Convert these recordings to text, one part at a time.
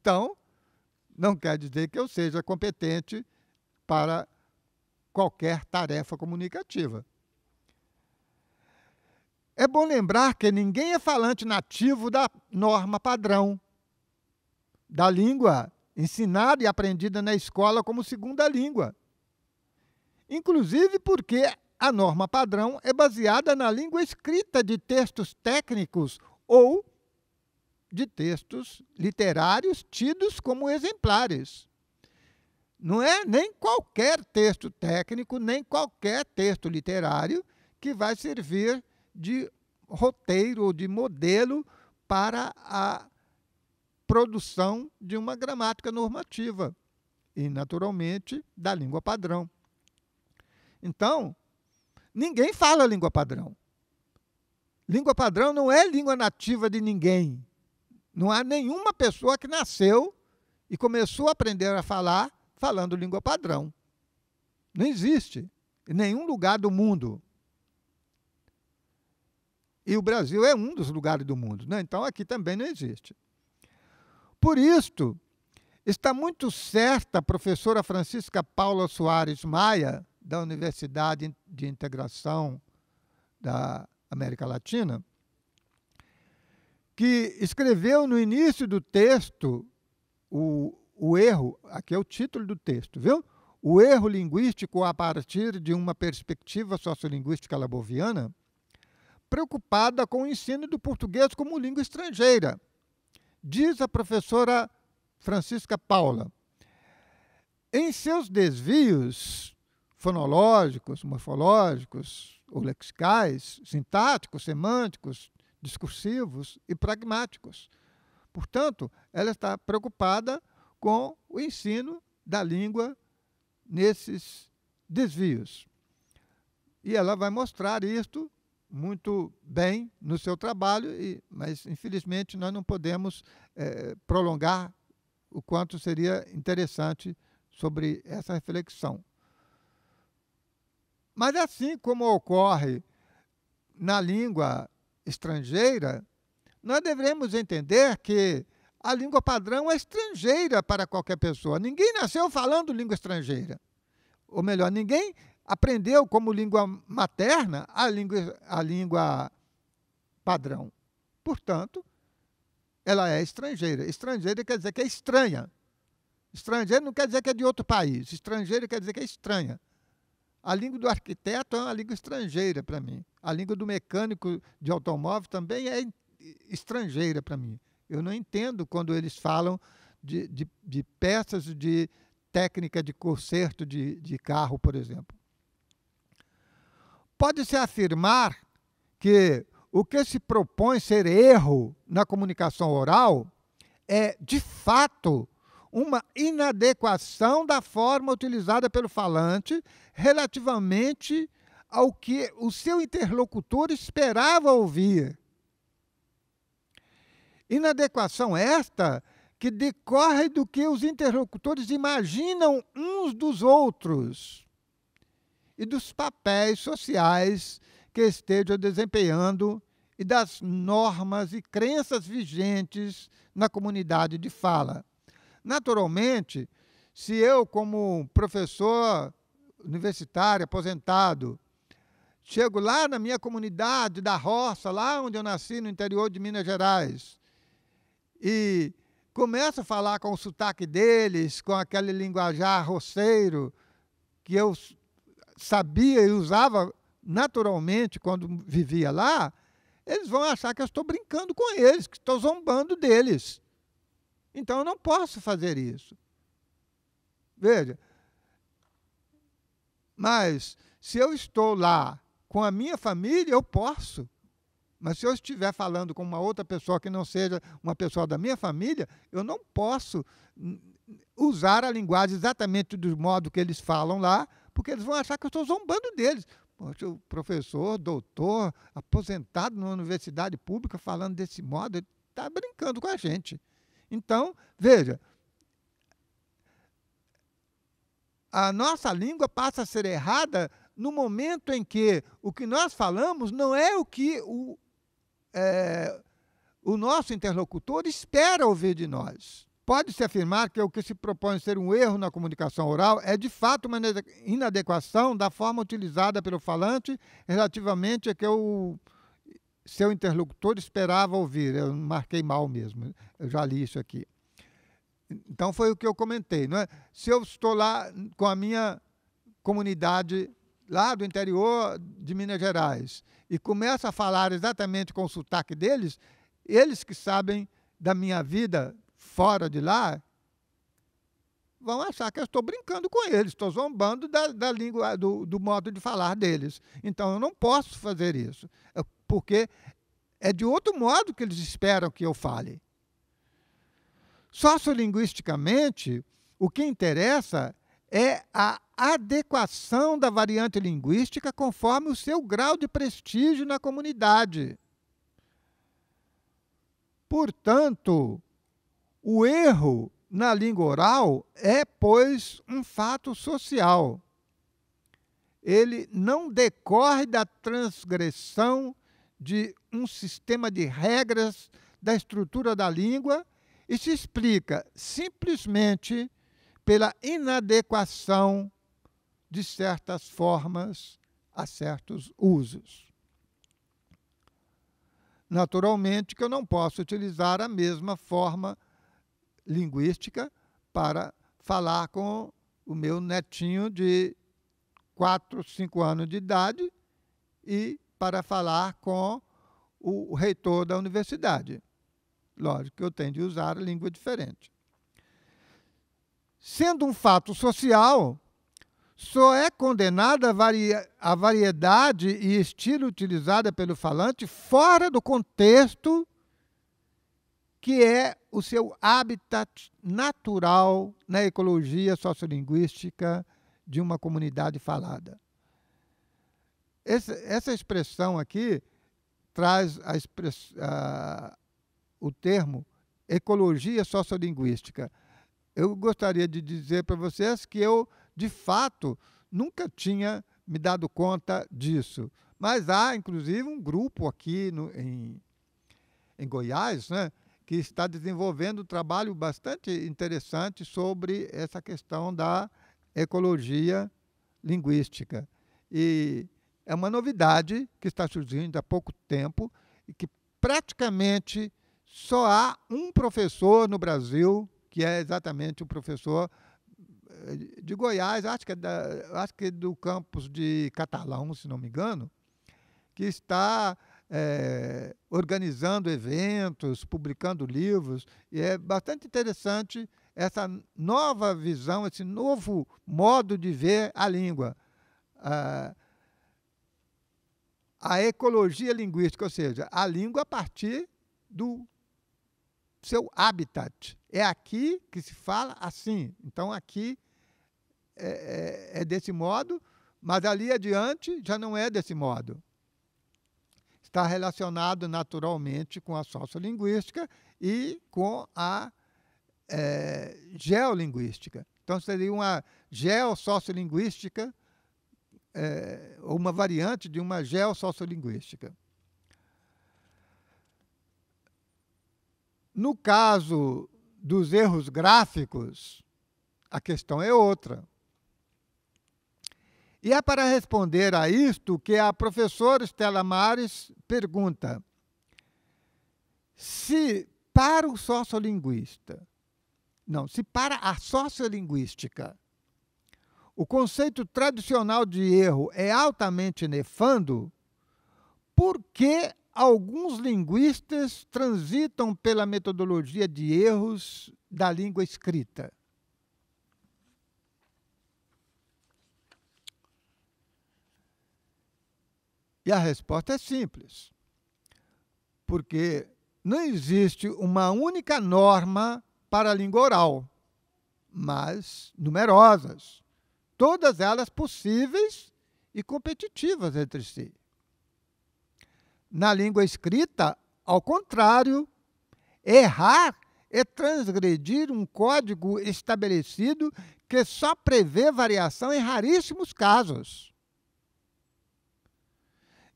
Então, não quer dizer que eu seja competente para qualquer tarefa comunicativa. É bom lembrar que ninguém é falante nativo da norma padrão, da língua ensinada e aprendida na escola como segunda língua. Inclusive porque a norma padrão é baseada na língua escrita de textos técnicos ou de textos literários tidos como exemplares. Não é nem qualquer texto técnico, nem qualquer texto literário que vai servir de roteiro ou de modelo para a produção de uma gramática normativa e, naturalmente, da língua padrão. Então, ninguém fala língua padrão. Língua padrão não é língua nativa de ninguém. Não há nenhuma pessoa que nasceu e começou a aprender a falar falando língua padrão. Não existe em nenhum lugar do mundo. E o Brasil é um dos lugares do mundo, né? Então aqui também não existe. Por isto, está muito certa a professora Francisca Paula Soares Maia, da Universidade de Integração da América Latina, que escreveu no início do texto o erro, aqui é o título do texto, viu? O erro linguístico a partir de uma perspectiva sociolinguística laboviana, preocupada com o ensino do português como língua estrangeira. Diz a professora Francisca Paula, em seus desvios fonológicos, morfológicos ou lexicais, sintáticos, semânticos, discursivos e pragmáticos. Portanto, ela está preocupada com o ensino da língua nesses desvios. E ela vai mostrar isto muito bem no seu trabalho, mas, infelizmente, nós não podemos prolongar o quanto seria interessante sobre essa reflexão. Mas, assim como ocorre na língua estrangeira, nós devemos entender que a língua padrão é estrangeira para qualquer pessoa. Ninguém nasceu falando língua estrangeira. Ou melhor, ninguém aprendeu como língua materna a língua padrão. Portanto, ela é estrangeira. Estrangeira quer dizer que é estranha. Estrangeiro não quer dizer que é de outro país. Estrangeiro quer dizer que é estranha. A língua do arquiteto é uma língua estrangeira para mim. A língua do mecânico de automóvel também é estrangeira para mim. Eu não entendo quando eles falam de peças de técnica de conserto de carro, por exemplo. Pode-se afirmar que o que se propõe ser erro na comunicação oral é, de fato, uma inadequação da forma utilizada pelo falante relativamente ao que o seu interlocutor esperava ouvir. Inadequação esta que decorre do que os interlocutores imaginam uns dos outros e dos papéis sociais que estejam desempenhando e das normas e crenças vigentes na comunidade de fala. Naturalmente, se eu, como professor universitário, aposentado, chego lá na minha comunidade da roça, lá onde eu nasci, no interior de Minas Gerais, e começo a falar com o sotaque deles, com aquele linguajar roceiro que eu sabia e usava naturalmente quando vivia lá, eles vão achar que eu estou brincando com eles, que estou zombando deles. Então, eu não posso fazer isso. Veja, mas se eu estou lá com a minha família, eu posso. Mas se eu estiver falando com uma outra pessoa que não seja uma pessoa da minha família, eu não posso usar a linguagem exatamente do modo que eles falam lá, porque eles vão achar que eu estou zombando deles. Poxa, o professor, doutor, aposentado numa universidade pública, falando desse modo, ele está brincando com a gente. Então, veja, a nossa língua passa a ser errada no momento em que o que nós falamos não é o que o nosso interlocutor espera ouvir de nós. pode-se afirmar que o que se propõe ser um erro na comunicação oral é, de fato, uma inadequação da forma utilizada pelo falante relativamente a que o seu interlocutor esperava ouvir. Eu marquei mal mesmo, eu já li isso aqui. Então, foi o que eu comentei, não é? Se eu estou lá com a minha comunidade lá do interior de Minas Gerais e começo a falar exatamente com o sotaque deles, eles que sabem da minha vida fora de lá vão achar que eu estou brincando com eles, estou zombando da língua, do modo de falar deles. Então, eu não posso fazer isso, porque é de outro modo que eles esperam que eu fale. Sociolinguisticamente, o que interessa é a adequação da variante linguística conforme o seu grau de prestígio na comunidade. Portanto, o erro na língua oral é, pois, um fato social. Ele não decorre da transgressão de um sistema de regras da estrutura da língua e se explica simplesmente pela inadequação de certas formas a certos usos. Naturalmente que eu não posso utilizar a mesma forma linguística para falar com o meu netinho de 4, 5 anos de idade e para falar com o reitor da universidade. Lógico que eu tenho de usar a língua diferente. Sendo um fato social, só é condenada a variedade e estilo utilizada pelo falante fora do contexto que é o seu habitat natural na ecologia sociolinguística de uma comunidade falada. Essa expressão aqui traz o termo ecologia sociolinguística. Eu gostaria de dizer para vocês que eu, de fato, nunca tinha me dado conta disso. Mas há, inclusive, um grupo aqui em Goiás, né, que está desenvolvendo um trabalho bastante interessante sobre essa questão da ecologia linguística. E é uma novidade que está surgindo há pouco tempo e que praticamente só há um professor no Brasil, que é exatamente o professor de Goiás, acho que é do campus de Catalão, se não me engano, que está organizando eventos, publicando livros, e é bastante interessante essa nova visão, esse novo modo de ver a língua. A ecologia linguística, ou seja, a língua a partir do seu habitat. É aqui que se fala assim. Então, aqui é desse modo, mas ali adiante já não é desse modo. Está relacionado naturalmente com a sociolinguística e com a geolinguística. Então, seria uma geossociolinguística, ou uma variante de uma geossociolinguística. No caso dos erros gráficos, a questão é outra. E é para responder a isto que a professora Estela Mares pergunta se para a sociolinguística o conceito tradicional de erro é altamente nefando, por que alguns linguistas transitam pela metodologia de erros da língua escrita? E a resposta é simples, porque não existe uma única norma para a língua oral, mas numerosas, todas elas possíveis e competitivas entre si. Na língua escrita, ao contrário, errar é transgredir um código estabelecido que só prevê variação em raríssimos casos.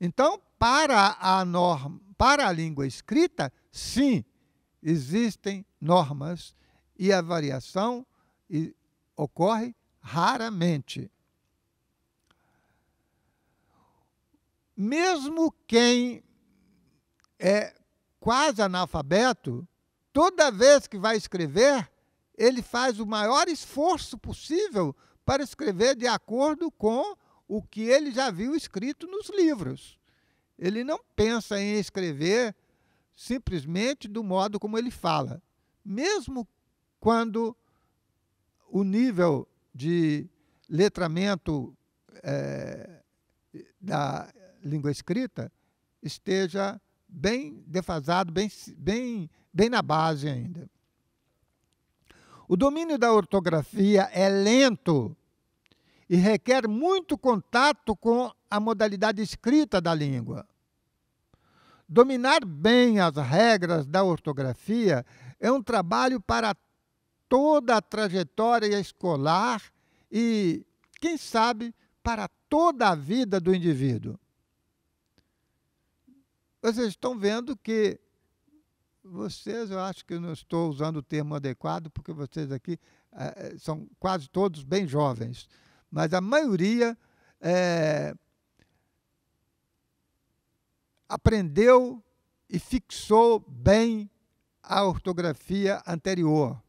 Então, para a língua escrita, sim, existem normas e a variação ocorre raramente. Mesmo quem é quase analfabeto, toda vez que vai escrever, ele faz o maior esforço possível para escrever de acordo com o que ele já viu escrito nos livros. Ele não pensa em escrever simplesmente do modo como ele fala. Mesmo quando o nível de letramento da língua escrita esteja bem defasado, bem na base ainda. O domínio da ortografia é lento e requer muito contato com a modalidade escrita da língua. Dominar bem as regras da ortografia é um trabalho para toda a trajetória escolar e, quem sabe, para toda a vida do indivíduo. Vocês estão vendo que eu acho que eu não estou usando o termo adequado, porque vocês aqui são quase todos bem jovens, mas a maioria aprendeu e fixou bem a ortografia anterior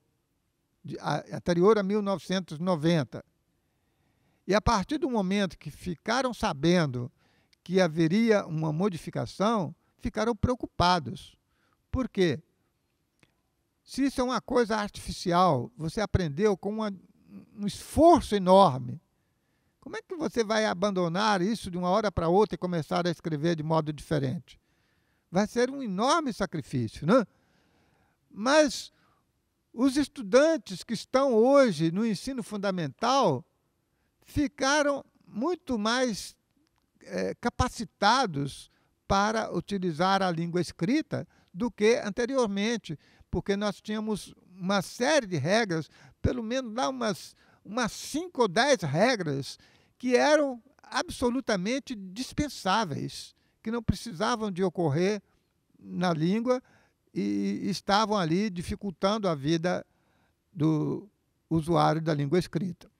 a 1990. E a partir do momento que ficaram sabendo que haveria uma modificação, ficaram preocupados. Por quê? Se isso é uma coisa artificial, você aprendeu com um esforço enorme, como é que você vai abandonar isso de uma hora para outra e começar a escrever de modo diferente? Vai ser um enorme sacrifício, né? Mas os estudantes que estão hoje no ensino fundamental ficaram muito mais capacitados para utilizar a língua escrita do que anteriormente, porque nós tínhamos uma série de regras, pelo menos lá umas 5 ou 10 regras que eram absolutamente dispensáveis, que não precisavam de ocorrer na língua e estavam ali dificultando a vida do usuário da língua escrita.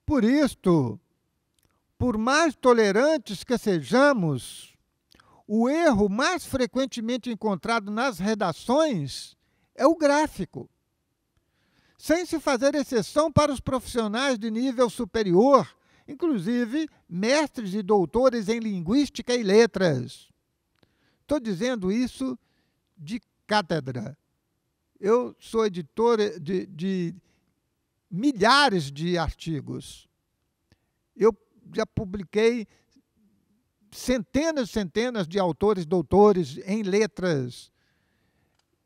Por isto, por mais tolerantes que sejamos, o erro mais frequentemente encontrado nas redações é o gráfico, sem se fazer exceção para os profissionais de nível superior, inclusive mestres e doutores em linguística e letras. Estou dizendo isso de cátedra. Eu sou editor de milhares de artigos. Eu já publiquei centenas e centenas de autores, doutores em letras.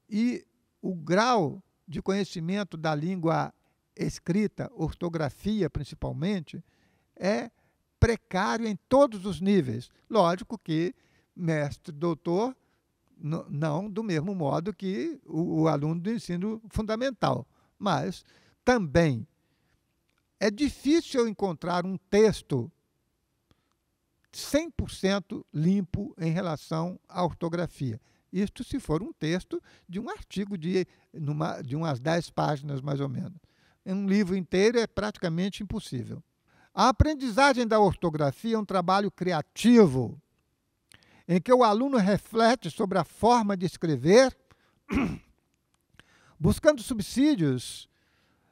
E o grau de conhecimento da língua escrita, ortografia principalmente, é precário em todos os níveis. Lógico que mestre, doutor, não do mesmo modo que o aluno do ensino fundamental, mas também é difícil encontrar um texto 100% limpo em relação à ortografia. Isto se for um texto de um artigo de umas 10 páginas, mais ou menos. Em um livro inteiro é praticamente impossível. A aprendizagem da ortografia é um trabalho criativo, em que o aluno reflete sobre a forma de escrever, buscando subsídios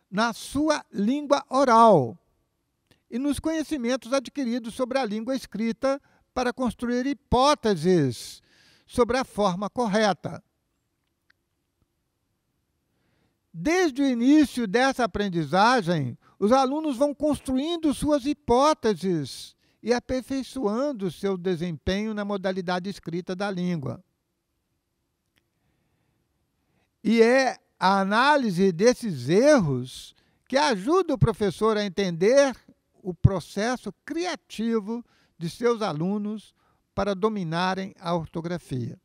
na sua língua oral e nos conhecimentos adquiridos sobre a língua escrita para construir hipóteses sobre a forma correta. Desde o início dessa aprendizagem, os alunos vão construindo suas hipóteses e aperfeiçoando seu desempenho na modalidade escrita da língua. E é a análise desses erros que ajuda o professor a entender o processo criativo de seus alunos para dominarem a ortografia.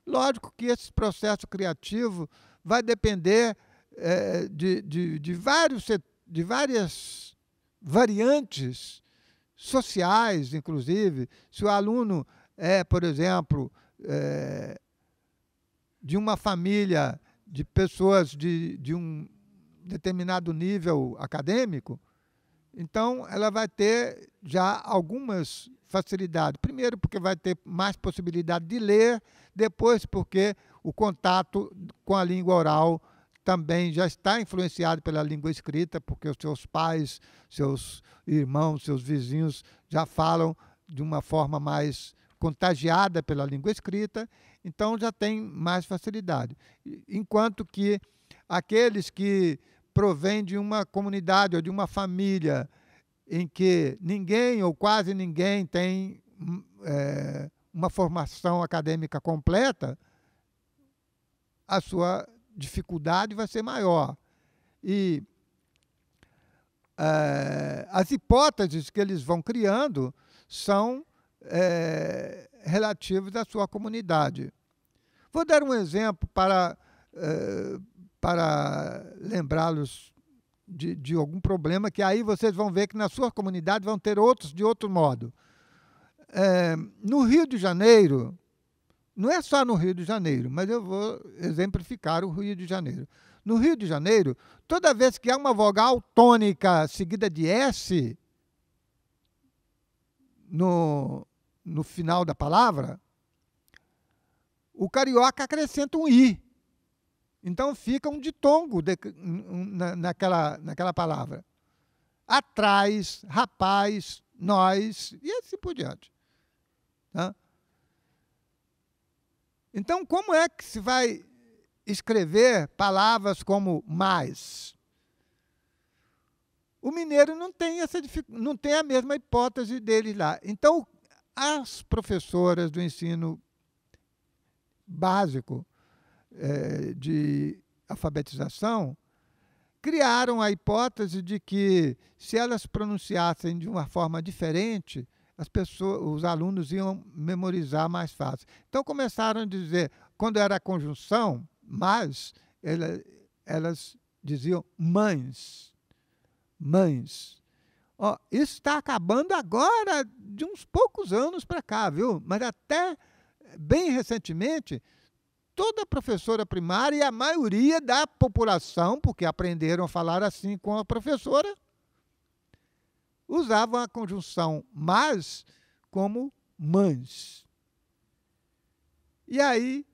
Lógico que esse processo criativo vai depender de várias variantes sociais, inclusive. Se o aluno é, por exemplo, de uma família de pessoas de um determinado nível acadêmico, então ela vai ter já algumas facilidades. Primeiro, porque vai ter mais possibilidade de ler, depois, porque o contato com a língua oral também já está influenciado pela língua escrita, porque os seus pais, seus irmãos, seus vizinhos já falam de uma forma mais contagiada pela língua escrita, então já tem mais facilidade. Enquanto que aqueles que provêm de uma comunidade ou de uma família em que ninguém ou quase ninguém tem uma formação acadêmica completa, a sua dificuldade vai ser maior. E as hipóteses que eles vão criando são relativas à sua comunidade. Vou dar um exemplo para lembrá-los de algum problema, que aí vocês vão ver que na sua comunidade vão ter outros de outro modo. No Rio de Janeiro, não é só no Rio de Janeiro, mas eu vou exemplificar o Rio de Janeiro. No Rio de Janeiro, toda vez que há uma vogal tônica seguida de S no final da palavra, o carioca acrescenta um I. Então fica um ditongo naquela palavra. Atrás, rapaz, nós, e assim por diante. Tá? Então, como é que se vai escrever palavras como mais? O mineiro não tem a mesma hipótese dele lá. Então, as professoras do ensino básico de alfabetização criaram a hipótese de que, se elas pronunciassem de uma forma diferente, os alunos iam memorizar mais fácil. Então começaram a dizer, quando era a conjunção, mas, elas diziam mães. Mães. Ó, isso está acabando agora, de uns poucos anos para cá, viu? Mas até bem recentemente, toda professora primária e a maioria da população, porque aprenderam a falar assim com a professora, usavam a conjunção mas como mães. E aí